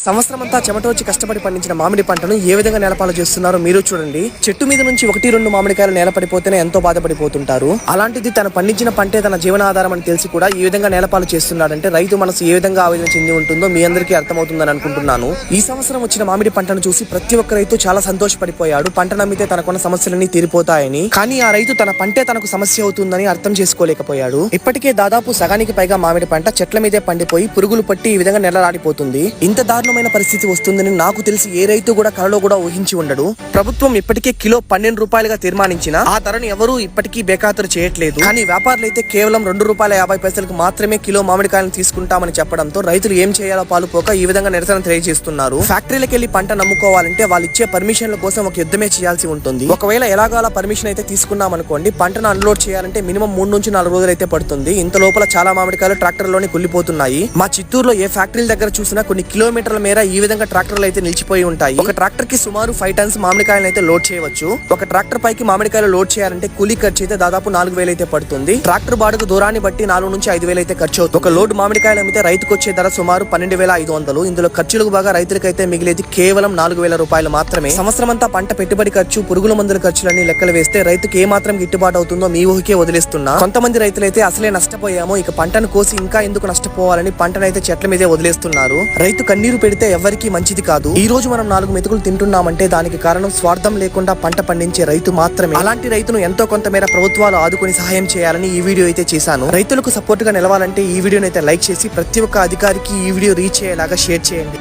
సంవత్సరమంతా చెమటోచి కష్టపడి పండించిన మామిడి పంటను ఏ విధంగా నేలపాలు చేస్తున్నారో మీరు చూడండి. చెట్టు మీద నుంచి 1-2 మామిడికాయలు నేలపడిపోతేనే ఎంతో బాధపడిపోతుంటారు. అలాంటిది తను పండించిన పంటే తన జీవనాధారం అని తెలిసి కూడా ఈ విధంగా నేలపాలు చేస్తున్నాడంటే రైతు మనసు ఏ విధంగా ఆవేదన చెంది ఉంటుందో మీ అందరికీ అర్థమవుతుందని అనుకుంటున్నాను. ఈ సంవత్సరం వచ్చిన మామిడి పంటను చూసి ప్రతి ఒక్క రైతు చాలా సంతోషపడిపోయాడు. పంట నమ్మితే తనకున్న సమస్యలన్నీ తీరిపోతాయని. కానీ ఆ రైతు తన పంటే తనకు సమస్య అవుతుందని అర్థం చేసుకోలేకపోయాడు. ఇప్పటికే దాదాపు సగానికి పైగా మామిడి పంట చెట్ల మీదే పండిపోయి పురుగులు పట్టి ఈ విధంగా నెలలాడిపోతుంది. ఇంత దారుణమైన పరిస్థితి వస్తుందని నాకు తెలిసి ఏ రైతు కూడా కలలో కూడా ఊహించి ఉండడు. ప్రభుత్వం ఇప్పటికే కిలో 12 రూపాయలుగా తీర్మానించిన ఆ ధరను ఎవరూ ఇప్పటికీ బేఖాతరు చేయట్లేదు. కానీ వ్యాపారులు అయితే కేవలం ₹2.50 మాత్రమే కిలో మామిడికాయలను తీసుకుంటామని చెప్పడంతో రైతులు ఏం చేయాలో పాలుపోక ఈ విధంగా నిరసన తెలియజేస్తున్నారు. ఫ్యాక్టరీలకు వెళ్లి పంట నమ్ముకోవాలంటే వాళ్ళు ఇచ్చే పర్మిషన్ల కోసం ఒక యుద్ధమే చేయాల్సి ఉంటుంది. ఒకవేళ ఎలాగోలా పర్మిషన్ అయితే తీసుకున్నాం అనుకోండి, పంటను అన్లోడ్ చేయాలంటే మినిమం 3 నుంచి 4 రోజులు అయితే పడుతుంది. ఇంత లోపల చాలా మామిడికాయలు ట్రాక్టర్ లోనే కుళ్ళిపోతున్నాయి. మా చిత్తూరులో ఏ ఫ్యాక్టరీల దగ్గర చూసినా కొన్ని కిలోమీటర్ల మేర ఈ విధంగా ట్రాక్టర్లు అయితే నిలిచిపోయి ఉంటాయి. ఒక ట్రాక్టర్ కి సుమారు 5 టన్స్ మామిడికాయలు అయితే లోడ్ చేయవచ్చు. ఒక ట్రాక్టర్ పైకి మామిడికాయలు లోడ్ చేయాలంటే కూలీ ఖర్చు అయితే దాదాపు 4,000 అయితే పడుతుంది. ట్రాక్టర్ బాడుగు దూరాన్ని బట్టి 4 నుంచి 5,000 అయితే ఖర్చు అవుతుంది. ఒక లోడ్ మామిడికాయలు అమ్మితే రైతుకు వచ్చే ధర సుమారు 12,500. ఇందులో ఖర్చులకు బాగా రైతులకైతే మిగిలేది కేవలం 4,000 రూపాయలు మాత్రమే. సంవత్సరం అంతా పంట పెట్టుబడి ఖర్చు, పురుగుల మందుల ఖర్చులన్నీ లెక్కలు వేస్తే రైతుకి ఏ మాత్రం గిట్టుబాటు అవుతుందో మీ ఊహకే వదిలేస్తున్నా. కొంతమంది రైతులైతే అసలే నష్టపోయాము, ఇక పంటను కోసి ఇంకా ఎందుకు నష్టపోవాలని పంటనైతే చెట్ల మీదే వదిలేస్తున్నారు. రైతు కన్నీరు పెడితే ఎవరికి మంచిది కాదు. ఈ రోజు మనం 4 మెతుకులు తింటున్నామంటే దానికి కారణం స్వార్థం లేకుండా పంట పండించే రైతు మాత్రమే. అలాంటి రైతును ఎంతో కొంతమేర ప్రభుత్వాలు ఆదుకొని సహాయం చేయాలని ఈ వీడియో అయితే చేశాను. రైతులకు సపోర్ట్ గా నిలవాలంటే ఈ వీడియోని అయితే లైక్ చేసి ప్రతి ఒక్క అధికారికి ఈ వీడియో రీచ్ అయ్యేలాగా షేర్ చేయండి.